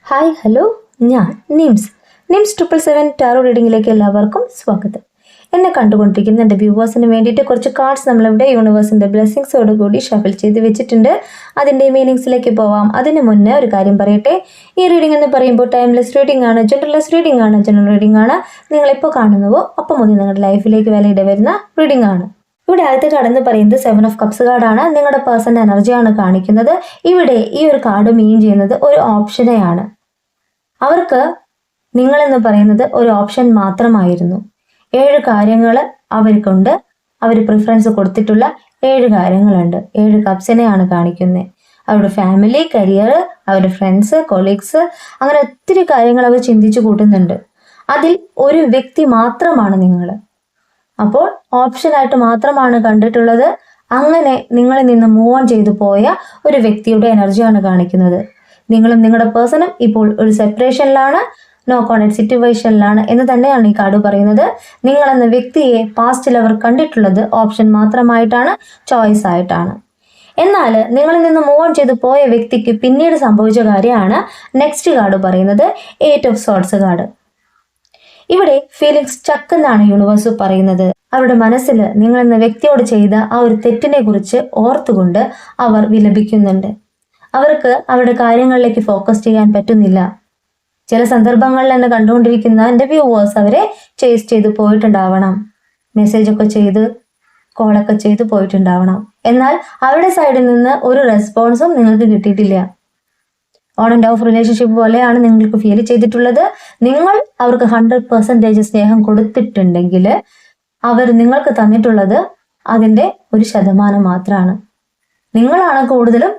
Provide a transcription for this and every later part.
Hi hello, ഞാൻ nymphs 777 taro റീഡിങ്ങിലേക്ക് എല്ലാവർക്കും സ്വാഗതം. എന്നെ കണ്ടുകൊണ്ടിരിക്കുന്ന എൻ്റെ വ്യൂവേഴ്സിന് വേണ്ടിയിട്ട് കുറച്ച് കാർഡ്സ് നമ്മളിവിടെ യൂണിവേഴ്സിൻ്റെ ബ്ലെസ്സിങ്സോട് കൂടി ഷഫിൾ ചെയ്ത് വെച്ചിട്ടുണ്ട്. അതിൻ്റെ മീനിങ്സിലേക്ക് പോവാം. അതിന് മുന്നേ ഒരു കാര്യം പറയട്ടെ. ഈ റീഡിംഗ് എന്ന് പറയുമ്പോൾ ടൈംലെസ് റീഡിംഗ് ആണ്, ജനറൽ റീഡിംഗ് ആണ്. നിങ്ങളിപ്പോൾ കാണുന്നുവോ അപ്പം മുതൽ നിങ്ങളുടെ ലൈഫിലേക്ക് വിലയിടെ വരുന്ന റീഡിംഗ് ആണ്. ഇവിടെ ആദ്യത്തെ കാർഡ് എന്ന് പറയുന്നത് 7 ഓഫ് കപ്സ് കാർഡാണ്. നിങ്ങളുടെ പേഴ്സൻ്റെ എനർജിയാണ് കാണിക്കുന്നത്. ഇവിടെ ഈ ഒരു കാർഡ് മീൻ ചെയ്യുന്നത് ഒരു ഓപ്ഷനെയാണ്. അവർക്ക് നിങ്ങളെന്ന് പറയുന്നത് ഒരു ഓപ്ഷൻ മാത്രമായിരുന്നു. 7 കാര്യങ്ങൾ അവർക്കുണ്ട്. അവർ പ്രിഫറൻസ് കൊടുത്തിട്ടുള്ള 7 കാര്യങ്ങളുണ്ട്. 7 കപ്സിനെയാണ് കാണിക്കുന്നത്. അവരുടെ ഫാമിലി, കരിയർ, അവരുടെ ഫ്രണ്ട്സ്, കൊളീഗ്സ്, അങ്ങനെ ഒത്തിരി കാര്യങ്ങൾ അവർ ചിന്തിച്ചു കൂട്ടുന്നുണ്ട്. അതിൽ ഒരു വ്യക്തി മാത്രമാണ് നിങ്ങൾ. അപ്പോൾ ഓപ്ഷനായിട്ട് മാത്രമാണ് കണ്ടിട്ടുള്ളത്. അങ്ങനെ നിങ്ങളിൽ നിന്ന് മൂവ് ഓൺ ചെയ്തു പോയ ഒരു വ്യക്തിയുടെ എനർജിയാണ് കാണിക്കുന്നത്. നിങ്ങളും നിങ്ങളുടെ പേഴ്സണും ഇപ്പോൾ ഒരു സെപ്പറേഷനിലാണ്, നോ കോൺടാക്ട് സിറ്റുവേഷനിലാണ് എന്ന് തന്നെയാണ് ഈ കാർഡ് പറയുന്നത്. നിങ്ങളെന്ന വ്യക്തിയെ പാസ്റ്റിൽ അവർ കണ്ടിട്ടുള്ളത് ഓപ്ഷൻ മാത്രമായിട്ടാണ്, ചോയ്സ് ആയിട്ടാണ്. എന്നാൽ നിങ്ങളിൽ നിന്ന് മൂവ് ഓൺ ചെയ്ത് പോയ വ്യക്തിക്ക് പിന്നീട് സംഭവിച്ച കാര്യമാണ് നെക്സ്റ്റ് കാർഡ് പറയുന്നത് 8 ഓഫ് സോർഡ്സ് കാർഡ്. ഇവിടെ ഫീലിംഗ്സ് സ്റ്റക്ക് എന്നാണ് യൂണിവേഴ്സ് പറയുന്നത്. അവരുടെ മനസ്സിൽ നിങ്ങളെന്ന വ്യക്തിയോട് ചെയ്ത ആ ഒരു തെറ്റിനെ കുറിച്ച് ഓർത്തുകൊണ്ട് അവർ വിലപിക്കുന്നുണ്ട്. അവർക്ക് അവരുടെ കാര്യങ്ങളിലേക്ക് ഫോക്കസ് ചെയ്യാൻ പറ്റുന്നില്ല. ചില സന്ദർഭങ്ങളിൽ എന്നെ കണ്ടുകൊണ്ടിരിക്കുന്ന എൻ്റെ വ്യൂവേഴ്സ് അവരെ ചേസ് ചെയ്ത് പോയിട്ടുണ്ടാവണം, മെസ്സേജൊക്കെ ചെയ്ത് കോളൊക്കെ ചെയ്ത് പോയിട്ടുണ്ടാവണം. എന്നാൽ അവരുടെ സൈഡിൽ നിന്ന് ഒരു റെസ്പോൺസും നിങ്ങൾക്ക് കിട്ടിയിട്ടില്ല. ഓൺ ആൻഡ് ഓഫ് റിലേഷൻഷിപ്പ് പോലെയാണ് നിങ്ങൾക്ക് ഫീൽ ചെയ്തിട്ടുള്ളത്. നിങ്ങൾ അവർക്ക് 100% സ്നേഹം കൊടുത്തിട്ടുണ്ടെങ്കിൽ അവർ നിങ്ങൾക്ക് തന്നിട്ടുള്ളത് അതിൻ്റെ 1% മാത്രമാണ്. നിങ്ങളാണ് കൂടുതലും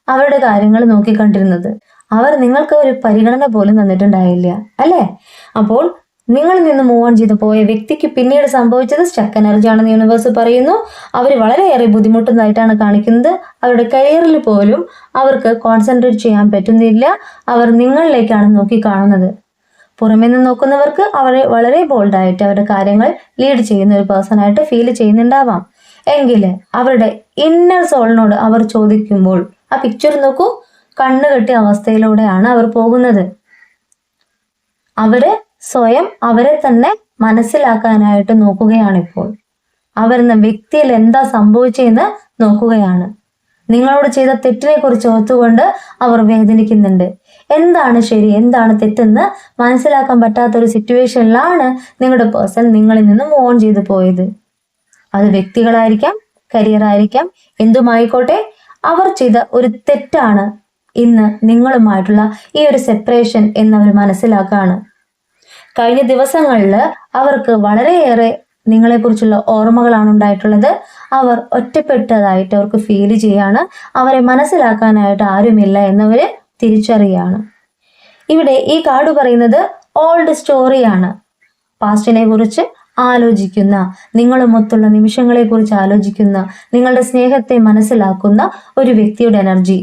അവരുടെ കാര്യങ്ങൾ നോക്കിക്കണ്ടിരുന്നത്. അവർ നിങ്ങൾക്ക് ഒരു പരിഗണന പോലും തന്നിട്ടുണ്ടായില്ല, അല്ലേ? അപ്പോൾ നിങ്ങളിൽ നിന്ന് മൂവ് ഓൺ ചെയ്ത് പോയ വ്യക്തിക്ക് പിന്നീട് സംഭവിച്ചത് സ്റ്റക്ക് എനർജിയാണെന്ന് യൂണിവേഴ്സ് പറയുന്നു. അവർ വളരെയേറെ ബുദ്ധിമുട്ടുന്നതായിട്ടാണ് കാണിക്കുന്നത്. അവരുടെ കരിയറിൽ പോലും അവർക്ക് കോൺസെൻട്രേറ്റ് ചെയ്യാൻ പറ്റുന്നില്ല. അവർ നിങ്ങളിലേക്കാണ് നോക്കി കാണുന്നത്. പുറമേ നിന്ന് നോക്കുന്നവർക്ക് അവരെ വളരെ ബോൾഡായിട്ട് അവരുടെ കാര്യങ്ങൾ ലീഡ് ചെയ്യുന്ന ഒരു പേഴ്സണായിട്ട് ഫീൽ ചെയ്യുന്നുണ്ടാവാം. എങ്കിൽ അവരുടെ ഇന്നർ സോളിനോട് അവർ ചോദിക്കുമ്പോൾ ആ പിക്ചർ നോക്കൂ, കണ്ണുകെട്ടിയ അവസ്ഥയിലൂടെയാണ് അവർ പോകുന്നത്. അവര് സ്വയം അവരെ തന്നെ മനസ്സിലാക്കാനായിട്ട് നോക്കുകയാണിപ്പോൾ. അവരെന്ന വ്യക്തിയിൽ എന്താ സംഭവിച്ചതെന്ന് നോക്കുകയാണ്. നിങ്ങളോട് ചെയ്ത തെറ്റിനെ കുറിച്ച് ഓർത്തുകൊണ്ട് അവർ വേദനിക്കുന്നുണ്ട്. എന്താണ് ശരി, എന്താണ് തെറ്റെന്ന് മനസ്സിലാക്കാൻ പറ്റാത്തൊരു സിറ്റുവേഷനിലാണ് നിങ്ങളുടെ പേഴ്സൺ നിങ്ങളിൽ നിന്ന് മൂവ് ഓൺ ചെയ്തു പോയത്. അത് വ്യക്തികളായിരിക്കാം, കരിയർ ആയിരിക്കാം, എന്തുമായിക്കോട്ടെ, അവർ ചെയ്ത ഒരു തെറ്റാണ് ഇന്ന് നിങ്ങളുമായിട്ടുള്ള ഈ ഒരു സെപ്പറേഷൻ എന്നവർ മനസ്സിലാക്കുകയാണ്. കഴിഞ്ഞ ദിവസങ്ങളിൽ അവർക്ക് വളരെയേറെ നിങ്ങളെക്കുറിച്ചുള്ള ഓർമ്മകളാണ് ഉണ്ടായിട്ടുള്ളത്. അവർ ഒറ്റപ്പെട്ടതായിട്ട് അവർക്ക് ഫീൽ ചെയ്യാണ്. അവരെ മനസ്സിലാക്കാനായിട്ട് ആരുമില്ല എന്നവർ തിരിച്ചറിയാണ്. ഇവിടെ ഈ കാർഡ് പറയുന്നത് ഓൾഡ് സ്റ്റോറിയാണ്. പാസ്റ്റിനെ കുറിച്ച് ആലോചിക്കുന്ന, നിങ്ങളുമൊത്തുള്ള നിമിഷങ്ങളെ കുറിച്ച് ആലോചിക്കുന്ന, നിങ്ങളുടെ സ്നേഹത്തെ മനസ്സിലാക്കുന്ന ഒരു വ്യക്തിയുടെ എനർജി.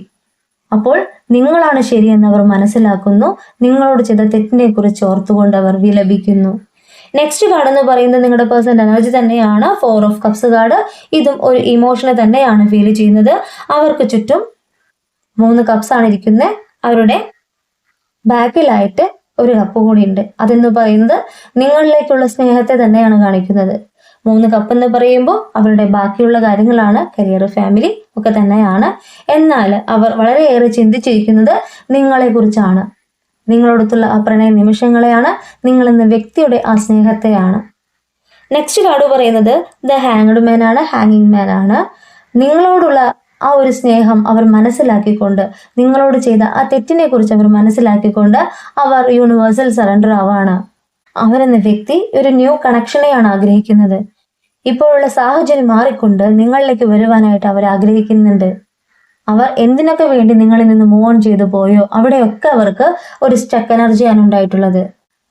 അപ്പോൾ നിങ്ങളാണ് ശരിയെന്നവർ മനസ്സിലാക്കുന്നു. നിങ്ങളോട് ചെയ്ത തെറ്റിനെ കുറിച്ച് ഓർത്തുകൊണ്ട് അവർ വിലപിക്കുന്നു. നെക്സ്റ്റ് കാർഡ് എന്ന് പറയുന്നത് നിങ്ങളുടെ പേഴ്സൻ്റെ എനർജി തന്നെയാണ്, 4 ഓഫ് കപ്സ് കാർഡ്. ഇതും ഒരു ഇമോഷനെ തന്നെയാണ് ഫീൽ ചെയ്യുന്നത്. അവർക്ക് ചുറ്റും 3 കപ്സാണ് ഇരിക്കുന്നത്. അവരുടെ ബാക്കിലായിട്ട് ഒരു കപ്പ് കൂടി ഉണ്ട്. അതെന്ന് പറയുന്നത് നിങ്ങളിലേക്കുള്ള സ്നേഹത്തെ തന്നെയാണ് കാണിക്കുന്നത്. 3 കപ്പ് എന്ന് പറയുമ്പോൾ അവരുടെ ബാക്കിയുള്ള കാര്യങ്ങളാണ്, കരിയർ, ഫാമിലി ഒക്കെ തന്നെയാണ്. എന്നാൽ അവർ വളരെയേറെ ചിന്തിച്ചിരിക്കുന്നത് നിങ്ങളെ കുറിച്ചാണ്, നിങ്ങളോടൊത്തുള്ള ആ പ്രണയ നിമിഷങ്ങളെയാണ്, നിങ്ങളെന്ന വ്യക്തിയുടെ ആ സ്നേഹത്തെയാണ്. നെക്സ്റ്റ് കാർഡ് പറയുന്നത് ദ ഹാങ്ഡ് മാൻ ആണ്, ഹാങ്ങിങ് മാൻ ആണ്. നിങ്ങളോടുള്ള ആ ഒരു സ്നേഹം അവർ മനസ്സിലാക്കിക്കൊണ്ട്, നിങ്ങളോട് ചെയ്ത ആ തെറ്റിനെ കുറിച്ച് അവർ മനസ്സിലാക്കിക്കൊണ്ട് അവർ യൂണിവേഴ്സൽ സറണ്ടർ ആവാണ്. അവരെന്ന വ്യക്തി ഒരു ന്യൂ കണക്ഷനെയാണ് ആഗ്രഹിക്കുന്നത്. ഇപ്പോഴുള്ള സാഹചര്യം മാറിക്കൊണ്ട് നിങ്ങളിലേക്ക് വരുവാനായിട്ട് അവർ ആഗ്രഹിക്കുന്നുണ്ട്. അവർ എന്തിനൊക്കെ വേണ്ടി നിങ്ങളിൽ നിന്ന് മൂവ് ഓൺ ചെയ്തു പോയോ അവിടെയൊക്കെ അവർക്ക് ഒരു സ്റ്റക്ക് എനർജിയാണ് ഉണ്ടായിട്ടുള്ളത്.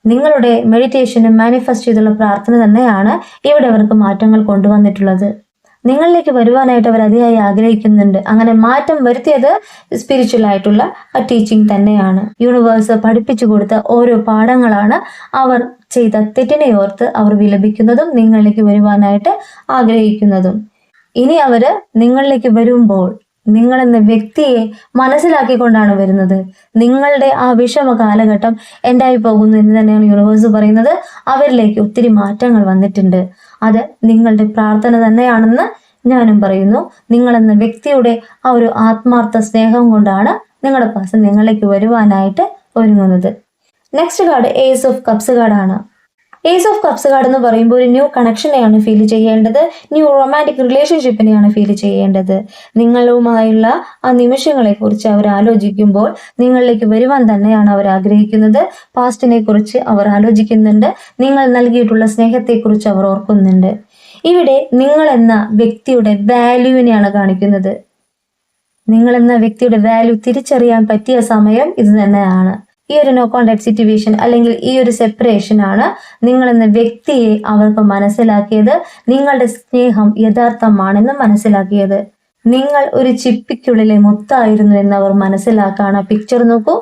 നിങ്ങളുടെ മെഡിറ്റേഷനും മാനിഫെസ്റ്റ് ചെയ്തുള്ള പ്രാർത്ഥന തന്നെയാണ് ഇവിടെ അവർക്ക് മാറ്റങ്ങൾ കൊണ്ടുവന്നിട്ടുള്ളത്. നിങ്ങളിലേക്ക് വരുവാനായിട്ട് അവർ അതിയായി ആഗ്രഹിക്കുന്നുണ്ട്. അങ്ങനെ മാറ്റം വരുത്തിയത് സ്പിരിച്വൽ ആയിട്ടുള്ള ടീച്ചിങ് തന്നെയാണ്. യൂണിവേഴ്സ് പഠിപ്പിച്ചു കൊടുത്ത ഓരോ പാഠങ്ങളാണ്. അവർ ചെയ്ത തെറ്റിനെ ഓർത്ത് അവർ വിലപിക്കുന്നതും നിങ്ങളിലേക്ക് വരുവാനായിട്ട് ആഗ്രഹിക്കുന്നതും. ഇനി അവര് നിങ്ങളിലേക്ക് വരുമ്പോൾ നിങ്ങളെന്ന വ്യക്തിയെ മനസ്സിലാക്കിക്കൊണ്ടാണ് വരുന്നത്. നിങ്ങളുടെ ആ വിഷമ കാലഘട്ടം എൻഡായി പോകുന്നു എന്ന് തന്നെയാണ് യൂണിവേഴ്സ് പറയുന്നത്. അവരിലേക്ക് ഒത്തിരി മാറ്റങ്ങൾ വന്നിട്ടുണ്ട്. അത് നിങ്ങളുടെ പ്രാർത്ഥന തന്നെയാണെന്ന് ഞാനും പറയുന്നു. നിങ്ങളെന്ന വ്യക്തിയുടെ ആ ഒരു ആത്മാർത്ഥ സ്നേഹം കൊണ്ടാണ് നിങ്ങളുടെ പേഴ്സൺ നിങ്ങളിലേക്ക് വരുവാനായിട്ട് ഒരുങ്ങുന്നത്. Next card ace of cups കാർഡാണ്. ഏസ് ഓഫ് കപ്സ് കാർഡ് എന്ന് പറയുമ്പോൾ ഒരു ന്യൂ കണക്ഷനെയാണ് ഫീൽ ചെയ്യേണ്ടത്, ന്യൂ റൊമാൻറ്റിക് റിലേഷൻഷിപ്പിനെയാണ് ഫീൽ ചെയ്യേണ്ടത്. നിങ്ങളുമായുള്ള ആ നിമിഷങ്ങളെ കുറിച്ച് അവർ ആലോചിക്കുമ്പോൾ നിങ്ങളിലേക്ക് വരുവാൻ തന്നെയാണ് അവർ ആഗ്രഹിക്കുന്നത്. പാസ്റ്റിനെ കുറിച്ച് അവർ ആലോചിക്കുന്നുണ്ട്. നിങ്ങൾ നൽകിയിട്ടുള്ള സ്നേഹത്തെക്കുറിച്ച് അവർ ഓർക്കുന്നുണ്ട്. ഇവിടെ നിങ്ങൾ എന്ന വ്യക്തിയുടെ വാല്യൂവിനെയാണ് കാണിക്കുന്നത്. നിങ്ങൾ എന്ന വ്യക്തിയുടെ വാല്യൂ തിരിച്ചറിയാൻ പറ്റിയ സമയം ഇത് തന്നെയാണ്. ഈ ഒരു നോ കോണ്ടാക്ട് സിറ്റുവേഷൻ അല്ലെങ്കിൽ ഈ ഒരു സെപ്പറേഷൻ ആണ് നിങ്ങൾ എന്ന വ്യക്തിയെ അവർക്ക് മനസ്സിലാക്കിയത്. നിങ്ങളുടെ സ്നേഹം യഥാർത്ഥമാണെന്ന് മനസ്സിലാക്കിയത്. നിങ്ങൾ ഒരു ചിപ്പിക്കുള്ളിലെ മുത്തായിരുന്നു എന്ന് അവർ മനസ്സിലാക്കാണ്. പിക്ചർ നോക്കൂ.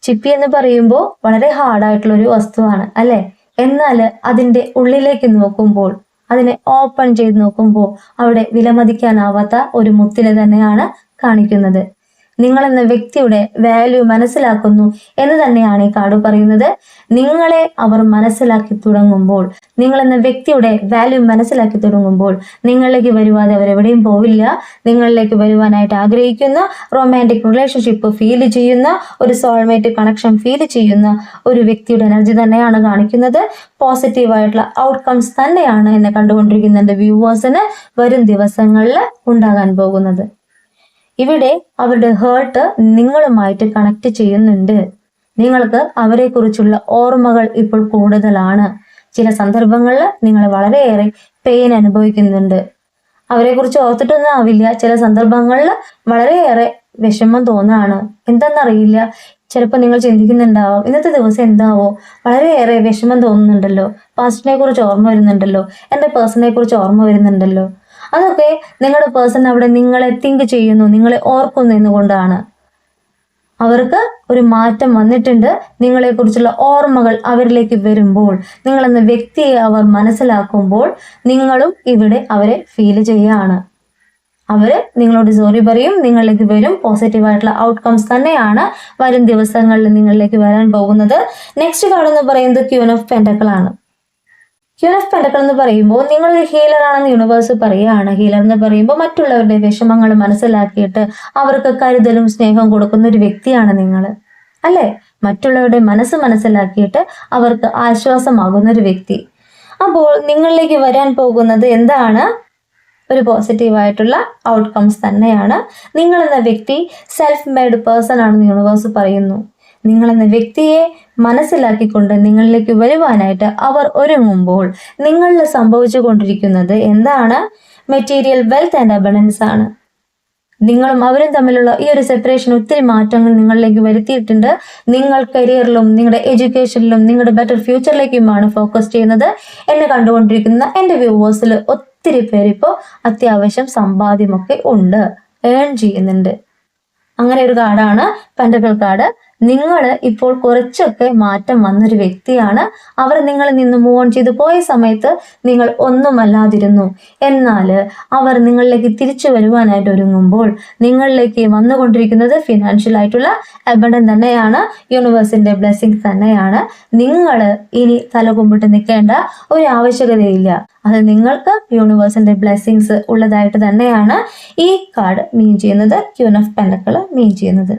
ചിപ്പി എന്ന് പറയുമ്പോൾ വളരെ ഹാർഡായിട്ടുള്ള ഒരു വസ്തുവാണ് അല്ലെ. എന്നാൽ അതിന്റെ ഉള്ളിലേക്ക് നോക്കുമ്പോൾ, അതിനെ ഓപ്പൺ ചെയ്ത് നോക്കുമ്പോൾ അവിടെ വിലമതിക്കാനാവാത്ത ഒരു മുത്തിനെ തന്നെയാണ് കാണിക്കുന്നത്. നിങ്ങൾ എന്ന വ്യക്തിയുടെ വാല്യൂ മനസ്സിലാക്കുന്നു എന്ന് തന്നെയാണ് ഈ കാർഡ് പറയുന്നത്. നിങ്ങളെ അവർ മനസ്സിലാക്കി തുടങ്ങുമ്പോൾ, നിങ്ങൾ എന്ന വ്യക്തിയുടെ വാല്യൂ മനസ്സിലാക്കി തുടങ്ങുമ്പോൾ നിങ്ങളിലേക്ക് വരുവാതെ അവരെവിടെയും പോവില്ല. നിങ്ങളിലേക്ക് വരുവാനായിട്ട് ആഗ്രഹിക്കുന്ന, റൊമാൻറ്റിക് റിലേഷൻഷിപ്പ് ഫീൽ ചെയ്യുന്ന, ഒരു സോൾമേറ്റ് കണക്ഷൻ ഫീൽ ചെയ്യുന്ന ഒരു വ്യക്തിയുടെ എനർജി തന്നെയാണ് കാണിക്കുന്നത്. പോസിറ്റീവായിട്ടുള്ള ഔട്ട്കംസ് തന്നെയാണ് എന്നെ കണ്ടുകൊണ്ടിരിക്കുന്ന എൻ്റെ വ്യൂവേഴ്സിന് വരും ദിവസങ്ങളിൽ ഉണ്ടാകാൻ പോകുന്നത്. ഇവിടെ അവരുടെ ഹേർട്ട് നിങ്ങളുമായിട്ട് കണക്ട് ചെയ്യുന്നുണ്ട്. നിങ്ങൾക്ക് അവരെ കുറിച്ചുള്ള ഓർമ്മകൾ ഇപ്പോൾ കൂടുതലാണ്. ചില സന്ദർഭങ്ങളിൽ നിങ്ങൾ വളരെയേറെ പെയിൻ അനുഭവിക്കുന്നുണ്ട്. അവരെ കുറിച്ച് ഓർത്തിട്ടൊന്നും ആവില്ല. ചില സന്ദർഭങ്ങളിൽ വളരെയേറെ വിഷമം തോന്നാണ്. എന്താണെന്നറിയില്ല. ചിലപ്പോൾ നിങ്ങൾ ചിന്തിക്കുന്നുണ്ടാവും, ഇന്നത്തെ ദിവസം എന്താവോ, വളരെയേറെ വിഷമം തോന്നുന്നുണ്ടല്ലോ, പാസ്റ്റിനെ കുറിച്ച് ഓർമ്മ വരുന്നുണ്ടല്ലോ, എൻ്റെ പേഴ്സണെ കുറിച്ച് ഓർമ്മ വരുന്നുണ്ടല്ലോ. അതൊക്കെ നിങ്ങളുടെ പേഴ്സൺ അവിടെ നിങ്ങളെ തിങ്ക് ചെയ്യുന്നു, നിങ്ങളെ ഓർക്കുന്നു എന്നുകൊണ്ടാണ്. അവർക്ക് ഒരു മാറ്റം വന്നിട്ടുണ്ട്. നിങ്ങളെക്കുറിച്ചുള്ള ഓർമ്മകൾ അവരിലേക്ക് വരുമ്പോൾ, നിങ്ങളെന്ന വ്യക്തിയെ അവർ മനസ്സിലാക്കുമ്പോൾ നിങ്ങളും ഇവിടെ അവരെ ഫീൽ ചെയ്യുകയാണ്. അവര് നിങ്ങളോട് സോറി പറയും, നിങ്ങളിലേക്ക് വരും. പോസിറ്റീവായിട്ടുള്ള ഔട്ട്കംസ് തന്നെയാണ് വരും ദിവസങ്ങളിൽ നിങ്ങളിലേക്ക് വരാൻ പോകുന്നത്. നെക്സ്റ്റ് കാർഡ് എന്ന് പറയുന്നത് ക്യൂൻ ഓഫ് പെന്റക്കിൾ ആണ്. ക്യൂൻ ഓഫ് പെന്റക്കിൾ എന്ന് പറയുമ്പോൾ നിങ്ങളൊരു ഹീലർ ആണെന്ന് യൂണിവേഴ്സ് പറയുകയാണ്. ഹീലർ എന്ന് പറയുമ്പോൾ മറ്റുള്ളവരുടെ വിഷമങ്ങൾ മനസ്സിലാക്കിയിട്ട് അവർക്ക് കരുതലും സ്നേഹവും കൊടുക്കുന്ന ഒരു വ്യക്തിയാണ് നിങ്ങൾ അല്ലേ. മറ്റുള്ളവരുടെ മനസ്സ് മനസ്സിലാക്കിയിട്ട് അവർക്ക് ആശ്വാസമാകുന്ന ഒരു വ്യക്തി. അപ്പോൾ നിങ്ങളിലേക്ക് വരാൻ പോകുന്നത് എന്താണ്? ഒരു പോസിറ്റീവായിട്ടുള്ള ഔട്ട്കംസ് തന്നെയാണ്. നിങ്ങളെന്ന വ്യക്തി സെൽഫ് മെയ്ഡ് പേഴ്സൺ ആണെന്ന് യൂണിവേഴ്സ് പറയുന്നു. നിങ്ങളെന്ന വ്യക്തിയെ മനസ്സിലാക്കിക്കൊണ്ട് നിങ്ങളിലേക്ക് വരുവാനായിട്ട് അവർ ഒരുങ്ങുമ്പോൾ നിങ്ങളിൽ സംഭവിച്ചു കൊണ്ടിരിക്കുന്നത് എന്താണ്? മെറ്റീരിയൽ വെൽത്ത് ആൻഡ് അബണ്ടൻസ് ആണ്. നിങ്ങളും അവരും തമ്മിലുള്ള ഈ ഒരു സെപ്പറേഷൻ ഒത്തിരി മാറ്റങ്ങൾ നിങ്ങളിലേക്ക് വരുത്തിയിട്ടുണ്ട്. നിങ്ങൾ കരിയറിലും നിങ്ങളുടെ എഡ്യൂക്കേഷനിലും നിങ്ങളുടെ ബെറ്റർ ഫ്യൂച്ചറിലേക്കുമാണ് ഫോക്കസ് ചെയ്യുന്നത്. എന്നെ കണ്ടുകൊണ്ടിരിക്കുന്ന എൻ്റെ വ്യൂവേഴ്സിൽ ഒത്തിരി പേര് ഇപ്പോൾ അത്യാവശ്യം സമ്പാദ്യമൊക്കെ ഉണ്ട്, ഏൺ ചെയ്യുന്നുണ്ട്. അങ്ങനെ ഒരു കാർഡാണ് പെന്റക്കിൾ കാർഡ്. നിങ്ങൾ ഇപ്പോൾ കുറച്ചൊക്കെ മാറ്റം വന്നൊരു വ്യക്തിയാണ്. അവർ നിങ്ങളിൽ നിന്ന് മൂവ് ഓൺ ചെയ്ത് പോയ സമയത്ത് നിങ്ങൾ ഒന്നുമല്ലാതിരുന്നു. എന്നാൽ അവർ നിങ്ങളിലേക്ക് തിരിച്ചു വരുവാനായിട്ട് ഒരുങ്ങുമ്പോൾ നിങ്ങളിലേക്ക് വന്നുകൊണ്ടിരിക്കുന്നത് ഫിനാൻഷ്യൽ ആയിട്ടുള്ള അബണ്ടൻസ് തന്നെയാണ്, യൂണിവേഴ്സിന്റെ ബ്ലെസ്സിങ്സ് തന്നെയാണ്. നിങ്ങൾ ഇനി തലകുമ്പിട്ട് നിൽക്കേണ്ട ഒരു ആവശ്യകതയില്ല. അത് നിങ്ങൾക്ക് യൂണിവേഴ്സിന്റെ ബ്ലെസ്സിങ്സ് ഉള്ളതായിട്ട് തന്നെയാണ് ഈ കാർഡ് മീൻ ചെയ്യുന്നത്, ക്യൂൻ ഓഫ് പെന്റക്കിൾ മീൻ ചെയ്യുന്നത്.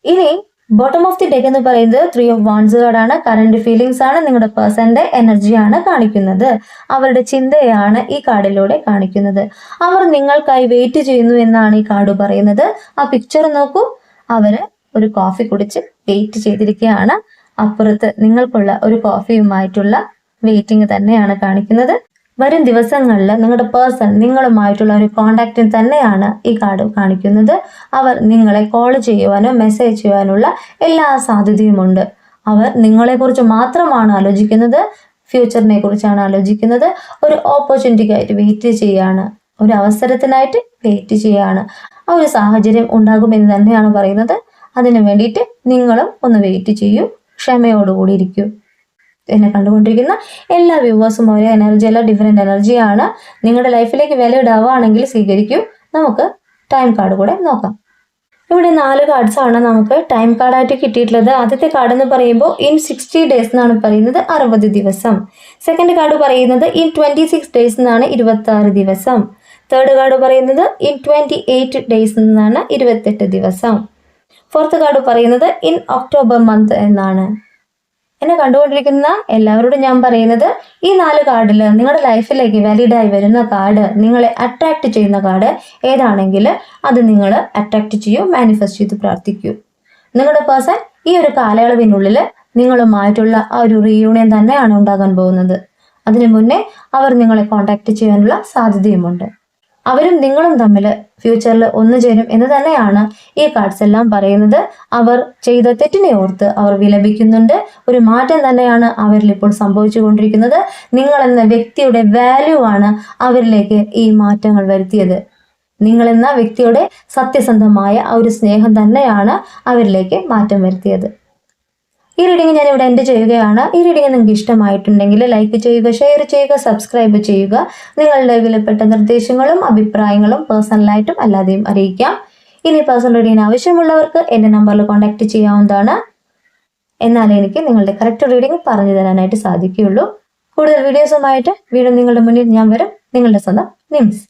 ഇനി ബോട്ടം ഓഫ് ദി ഡെക്ക് എന്ന് പറയുന്നത് 3 ഓഫ് വാൻഡ്സ് കാർഡാണ്. കറന്റ് ഫീലിംഗ്സ് ആണ്, നിങ്ങളുടെ പേഴ്സന്റെ എനർജിയാണ് കാണിക്കുന്നത്. അവരുടെ ചിന്തയാണ് ഈ കാർഡിലൂടെ കാണിക്കുന്നത്. അവർ നിങ്ങൾക്കായി വെയിറ്റ് ചെയ്യുന്നു എന്നാണ് ഈ കാർഡ് പറയുന്നത്. ആ പിക്ചർ നോക്കൂ. അവര് ഒരു കോഫി കുടിച്ച് വെയിറ്റ് ചെയ്തിരിക്കുകയാണ്. അപ്പുറത്ത് നിങ്ങൾക്കുള്ള ഒരു കോഫിയുമായിട്ടുള്ള വെയിറ്റിംഗ് തന്നെയാണ് കാണിക്കുന്നത്. വരും ദിവസങ്ങളിൽ നിങ്ങളുടെ പേഴ്സൺ നിങ്ങളുമായിട്ടുള്ള ഒരു കോണ്ടാക്റ്റിൽ തന്നെയാണ് ഈ കാർഡ് കാണിക്കുന്നത്. അവർ നിങ്ങളെ കോൾ ചെയ്യുവാനോ മെസ്സേജ് ചെയ്യുവാനുള്ള എല്ലാ സാധ്യതയുമുണ്ട്. അവർ നിങ്ങളെക്കുറിച്ച് മാത്രമാണ് ആലോചിക്കുന്നത്, ഫ്യൂച്ചറിനെ കുറിച്ചാണ് ആലോചിക്കുന്നത്. ഒരു ഓപ്പർച്യൂണിറ്റിക്കായിട്ട് വെയിറ്റ് ചെയ്യാണ്, ഒരു അവസരത്തിനായിട്ട് വെയിറ്റ് ചെയ്യാണ്. ആ ഒരു സാഹചര്യം ഉണ്ടാകുമെന്ന് തന്നെയാണ് പറയുന്നത്. അതിനു വേണ്ടിയിട്ട് നിങ്ങളും ഒന്ന് വെയിറ്റ് ചെയ്യൂ, ക്ഷമയോടുകൂടി ഇരിക്കൂ. എന്നെ കണ്ടുകൊണ്ടിരിക്കുന്ന എല്ലാ വ്യൂവേഴ്സും ഒരേ എനർജി അല്ല, ഡിഫറെന്റ് എനർജിയാണ്. നിങ്ങളുടെ ലൈഫിലേക്ക് വാലിഡ് ആവുകയാണെങ്കിൽ സ്വീകരിക്കൂ. നമുക്ക് ടൈം കാർഡ് കൂടെ നോക്കാം. ഇവിടെ 4 കാർഡ്സ് ആണ് നമുക്ക് ടൈം കാർഡായിട്ട് കിട്ടിയിട്ടുള്ളത്. ആദ്യത്തെ കാർഡ് എന്ന് പറയുമ്പോൾ ഇൻ 60 ഡേയ്സ് എന്നാണ് പറയുന്നത്, 60 ദിവസം. സെക്കൻഡ് കാർഡ് പറയുന്നത് ഇൻ 26 ഡേയ്സ് എന്നാണ്, 26 ദിവസം. തേർഡ് കാർഡ് പറയുന്നത് ഇൻ 28 ഡേയ്സ് എന്നാണ്, 28 ദിവസം. ഫോർത്ത് കാർഡ് പറയുന്നത് ഇൻ ഒക്ടോബർ മന്ത് എന്നാണ്. എന്നെ കണ്ടുകൊണ്ടിരിക്കുന്ന എല്ലാവരോടും ഞാൻ പറയുന്നത്, ഈ 4 കാർഡിൽ നിങ്ങളുടെ ലൈഫിലേക്ക് വാലിഡായി വരുന്ന കാർഡ്, നിങ്ങളെ അട്രാക്ട് ചെയ്യുന്ന കാർഡ് ഏതാണെങ്കിൽ അത് നിങ്ങൾ അട്രാക്ട് ചെയ്യൂ, മാനിഫെസ്റ്റ് ചെയ്ത് പ്രാർത്ഥിക്കൂ. നിങ്ങളുടെ പേഴ്സൺ ഈ ഒരു കാലയളവിനുള്ളിൽ നിങ്ങളുമായിട്ടുള്ള ആ ഒരു റീയൂണിയൻ തന്നെയാണ് ഉണ്ടാകാൻ പോകുന്നത്. അതിനു മുന്നേ അവർ നിങ്ങളെ കോൺടാക്ട് ചെയ്യാനുള്ള സാധ്യതയുമുണ്ട്. അവരും നിങ്ങളും തമ്മിൽ ഫ്യൂച്ചറിൽ ഒന്നു ചേരും എന്ന് തന്നെയാണ് ഈ കാർഡ്സ് എല്ലാം പറയുന്നത്. അവർ ചെയ്ത തെറ്റിനെ ഓർത്ത് അവർ വിലപിക്കുന്നുണ്ട്. ഒരു മാറ്റം തന്നെയാണ് അവരിൽ ഇപ്പോൾ സംഭവിച്ചുകൊണ്ടിരിക്കുന്നത്. നിങ്ങൾ എന്ന വ്യക്തിയുടെ വാല്യൂ ആണ് അവരിലേക്ക് ഈ മാറ്റങ്ങൾ വരുത്തിയത്. നിങ്ങളെന്ന വ്യക്തിയുടെ സത്യസന്ധമായ ആ ഒരു സ്നേഹം തന്നെയാണ് അവരിലേക്ക് മാറ്റം വരുത്തിയത്. ഈ റീഡിംഗ് ഞാൻ ഇവിടെ എൻഡ് ചെയ്യുകയാണ്. ഈ റീഡിംഗ് നിങ്ങൾക്ക് ഇഷ്ടമായിട്ടുണ്ടെങ്കിൽ ലൈക്ക് ചെയ്യുക, ഷെയർ ചെയ്യുക, സബ്സ്ക്രൈബ് ചെയ്യുക. നിങ്ങളുടെ വിലപ്പെട്ട നിർദ്ദേശങ്ങളും അഭിപ്രായങ്ങളും പേഴ്സണലായിട്ടും അല്ലാതെയും അറിയിക്കാം. ഇനി പേഴ്സണൽ റീഡിങ്ങിന് ആവശ്യമുള്ളവർക്ക് എൻ്റെ നമ്പറിൽ കോൺടാക്ട് ചെയ്യാവുന്നതാണ്. എന്നാലേ എനിക്ക് നിങ്ങളുടെ കറക്റ്റ് റീഡിംഗ് പറഞ്ഞു തരാനായിട്ട് സാധിക്കുകയുള്ളൂ. കൂടുതൽ വീഡിയോസുമായിട്ട് വീണ്ടും നിങ്ങളുടെ മുന്നിൽ ഞാൻ വരും. നിങ്ങളുടെ സ്വന്തം നിംസ്.